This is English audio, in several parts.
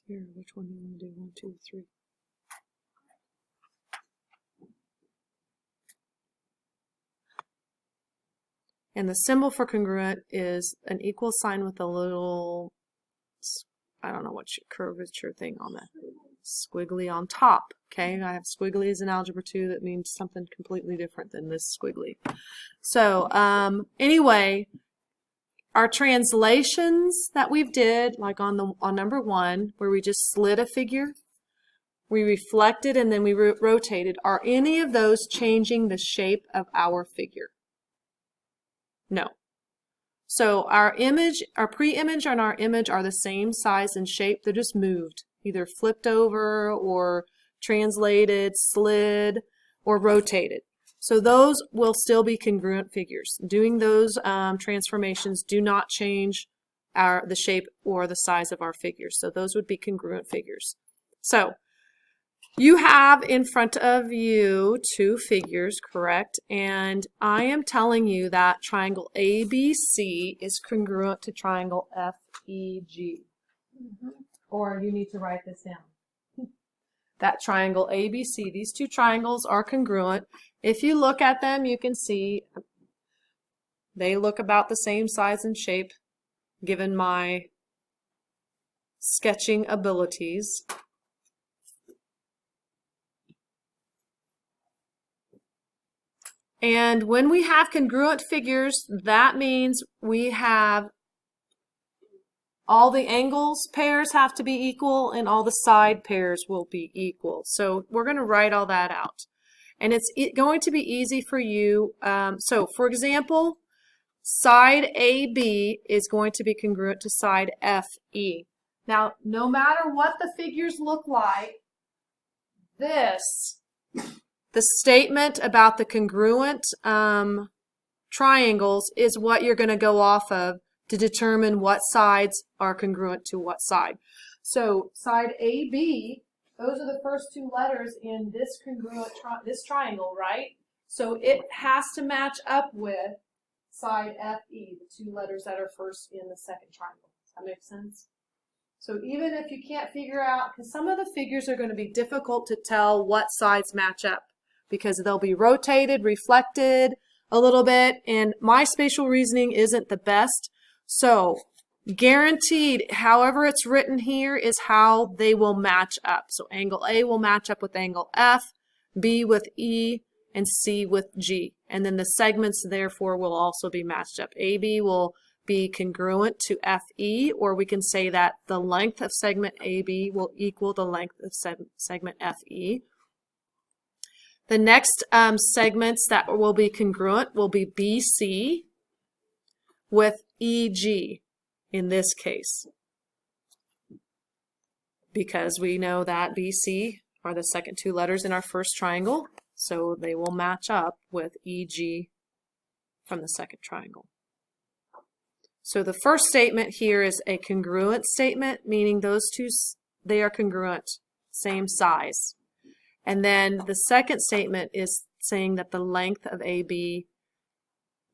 Here, which one do you want to do? 1, 2, 3. And the symbol for congruent is an equal sign with a little, I don't know what curvature thing on that, squiggly on top. Okay, I have squigglies in Algebra 2 that means something completely different than this squiggly. So anyway, our translations that we've did, like on number 1, where we just slid a figure, we reflected and then we rotated, are any of those changing the shape of our figure? No. So our image, our pre-image and our image are the same size and shape. They're just moved, either flipped over or translated, slid, or rotated. So those will still be congruent figures. Doing those transformations do not change the shape or the size of our figures. So those would be congruent figures. So you have in front of you 2 figures, correct? And I am telling you that triangle ABC is congruent to triangle FEG. Or you need to write this down. That triangle ABC, these 2 triangles are congruent. If you look at them, you can see they look about the same size and shape, given my sketching abilities. And when we have congruent figures, that means we have all the angles pairs have to be equal and all the side pairs will be equal. So we're going to write all that out. And it's going to be easy for you. So for example, side AB is going to be congruent to side FE. Now, no matter what the figures look like, the statement about the congruent triangles is what you're going to go off of to determine what sides are congruent to what side. So side AB, those are the first 2 letters in this congruent this triangle, right? So it has to match up with side FE, the 2 letters that are first in the second triangle. Does that make sense? So even if you can't figure out, because some of the figures are going to be difficult to tell what sides match up, because they'll be rotated, reflected a little bit, and my spatial reasoning isn't the best. So guaranteed, however it's written here is how they will match up. So angle A will match up with angle F, B with E, and C with G. And then the segments, therefore, will also be matched up. AB will be congruent to FE, or we can say that the length of segment AB will equal the length of segment FE. The next segments that will be congruent will be BC with EG in this case, because we know that BC are the second 2 letters in our first triangle, so they will match up with EG from the second triangle. So the first statement here is a congruent statement, meaning those 2, they are congruent, same size. And then the second statement is saying that the length of AB,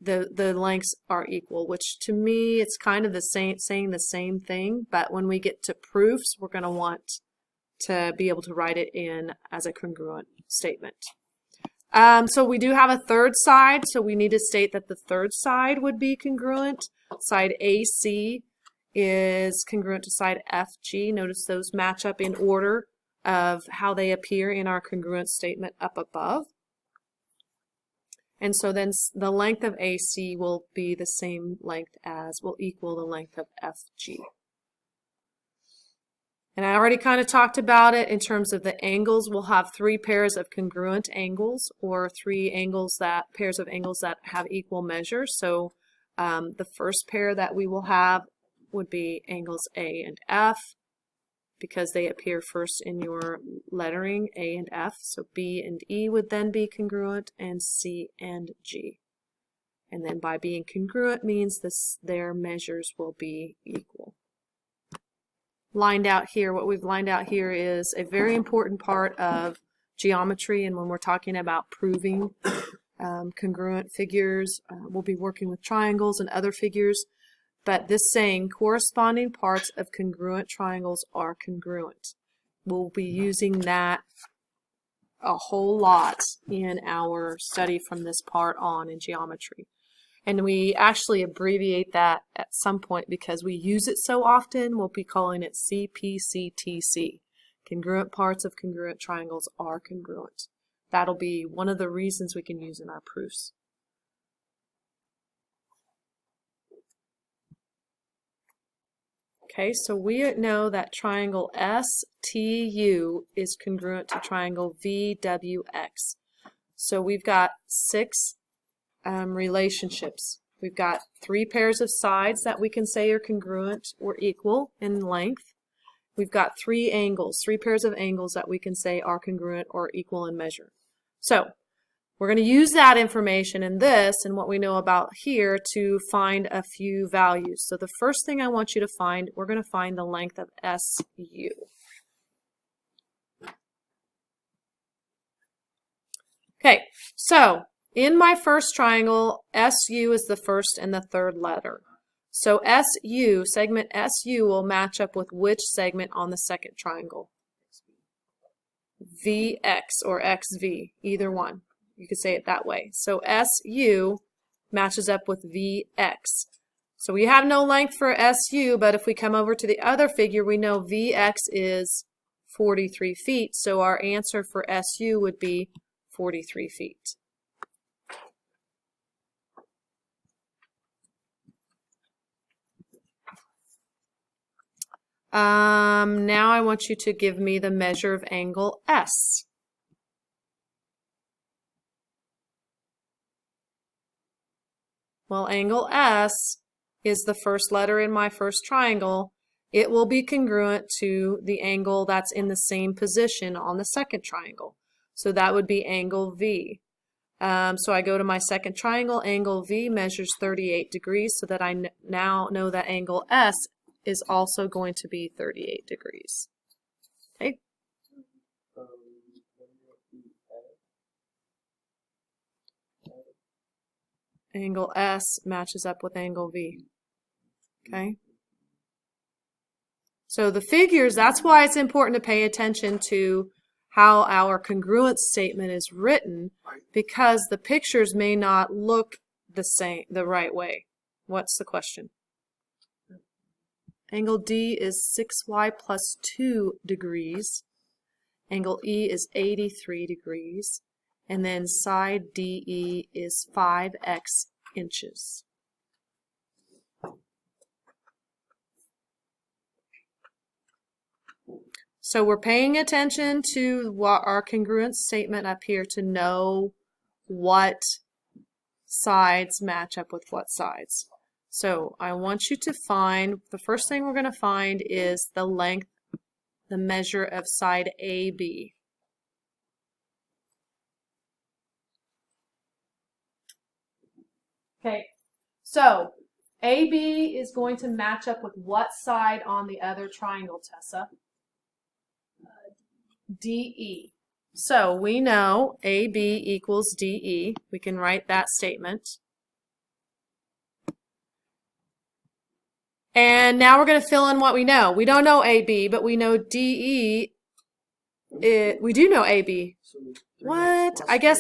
the lengths are equal, which to me it's kind of the same, saying the same thing, but when we get to proofs, we're going to want to be able to write it in as a congruent statement. So we do have a third side, so we need to state that the third side would be congruent. Side AC is congruent to side FG. Notice those match up in order of how they appear in our congruent statement up above. And so then the length of AC will be the same length as, will equal the length of FG. And I already kind of talked about it in terms of the angles. We'll have 3 pairs of congruent angles, or 3 pairs of angles that have equal measures. So the first pair that we will have would be angles A and F, because they appear first in your lettering, A and F. So B and E would then be congruent, and C and G. And then by being congruent means their measures will be equal. Lined out here, what we've lined out here is a very important part of geometry, and when we're talking about proving congruent figures, we'll be working with triangles and other figures. but this saying, corresponding parts of congruent triangles are congruent. We'll be using that a whole lot in our study from this part on in geometry. And we actually abbreviate that at some point because we use it so often, we'll be calling it CPCTC. Congruent parts of congruent triangles are congruent. That'll be one of the reasons we can use in our proofs. Okay, so we know that triangle STU is congruent to triangle VWX. So we've got 6 relationships. We've got 3 pairs of sides that we can say are congruent or equal in length. We've got 3 angles, 3 pairs of angles that we can say are congruent or equal in measure. So we're going to use that information in this and what we know about here to find a few values. So the first thing I want you to find, we're going to find the length of SU. Okay, so in my first triangle, SU is the first and the third letter. So SU, segment SU, will match up with which segment on the second triangle? VX or XV, either one. You could say it that way. So SU matches up with VX. So we have no length for SU, but if we come over to the other figure, we know VX is 43 feet. So our answer for SU would be 43 feet. Now I want you to give me the measure of angle S. Well, angle S is the first letter in my first triangle. It will be congruent to the angle that's in the same position on the second triangle. So that would be angle V. So I go to my second triangle. Angle V measures 38 degrees, so that I now know that angle S is also going to be 38 degrees. Okay. Angle S matches up with angle V. Okay. So the figures, that's why it's important to pay attention to how our congruence statement is written, because the pictures may not look the right way. What's the question? Angle D is 6y plus 2 degrees. Angle E is 83 degrees. And then side DE is 5x inches. So we're paying attention to what our congruence statement up here to know what sides match up with what sides. So I want you to find, the first thing we're going to find is the length, the measure of side AB. Okay, so AB is going to match up with what side on the other triangle, Tessa? DE. So we know AB equals DE. We can write that statement. And now we're going to fill in what we know. We don't know AB, but we know DE. We do know AB. What? I guess.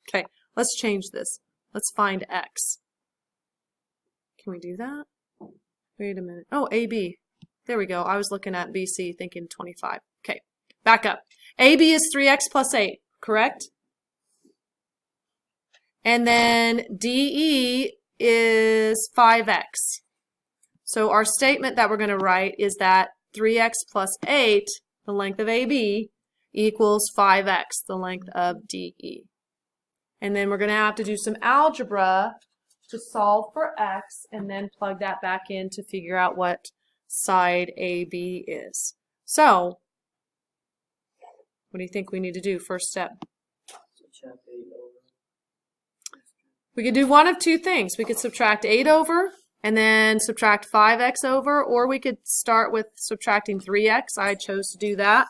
Okay, let's change this. Let's find X. Can we do that? Wait a minute. Oh, AB. There we go. I was looking at BC thinking 25. Okay, back up. AB is 3x plus 8, correct? And then DE is 5x. So our statement that we're going to write is that 3x plus 8, the length of AB, equals 5x, the length of DE. And then we're going to have to do some algebra to solve for x and then plug that back in to figure out what side AB is. So, what do you think we need to do? First step. We could do one of two things. We could subtract 8 over and then subtract 5x over, or we could start with subtracting 3x. I chose to do that.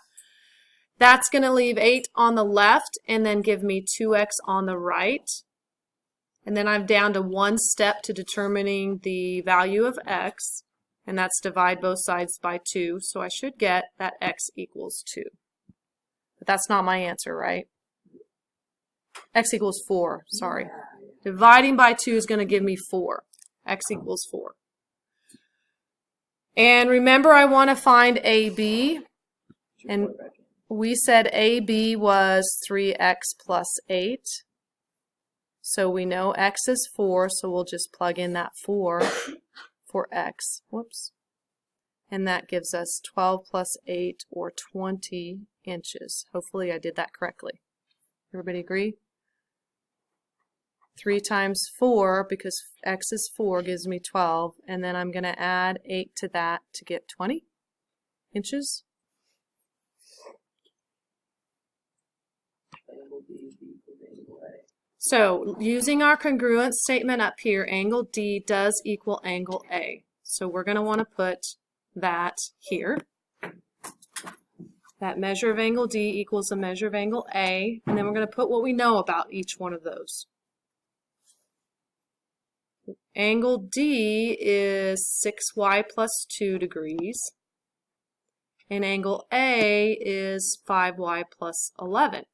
That's going to leave 8 on the left and then give me 2x on the right. And then I'm down to one step to determining the value of x, and that's divide both sides by 2. So I should get that x equals 2. But that's not my answer, right? X equals 4, sorry. Dividing by 2 is going to give me 4. X equals 4. And remember, I want to find AB, and we said AB was 3x plus 8. So we know x is 4, so we'll just plug in that 4 for x. Whoops. And that gives us 12 plus 8, or 20 inches. Hopefully I did that correctly. Everybody agree? 3 times 4, because x is 4, gives me 12, and then I'm going to add 8 to that to get 20 inches. So using our congruent statement up here, angle D does equal angle A. So we're going to want to put that here. That measure of angle D equals the measure of angle A, and then we're going to put what we know about each one of those. Angle D is 6y plus 2 degrees, and angle A is 5y plus 11.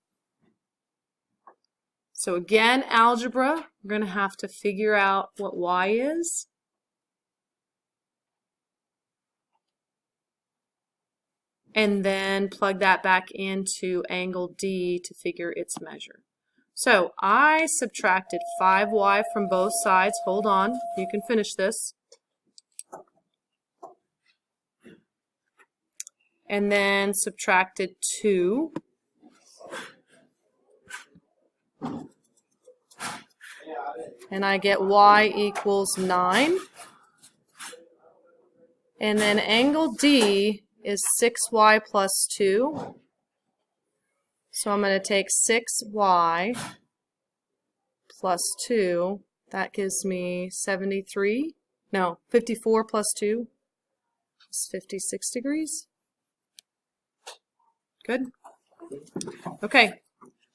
So again, algebra, we're going to have to figure out what y is. And then plug that back into angle D to figure its measure. So I subtracted 5y from both sides. Hold on, you can finish this. And then subtracted 2. And I get y equals 9. And then angle D is 6y plus 2. So I'm going to take 6y plus 2. That gives me 73. No, 54 plus 2 is 56 degrees. Good? Okay.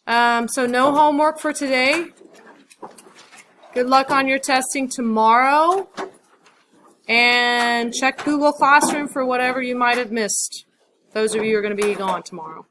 So no homework for today. Good luck on your testing tomorrow. And check Google Classroom for whatever you might have missed. Those of you who are going to be gone tomorrow.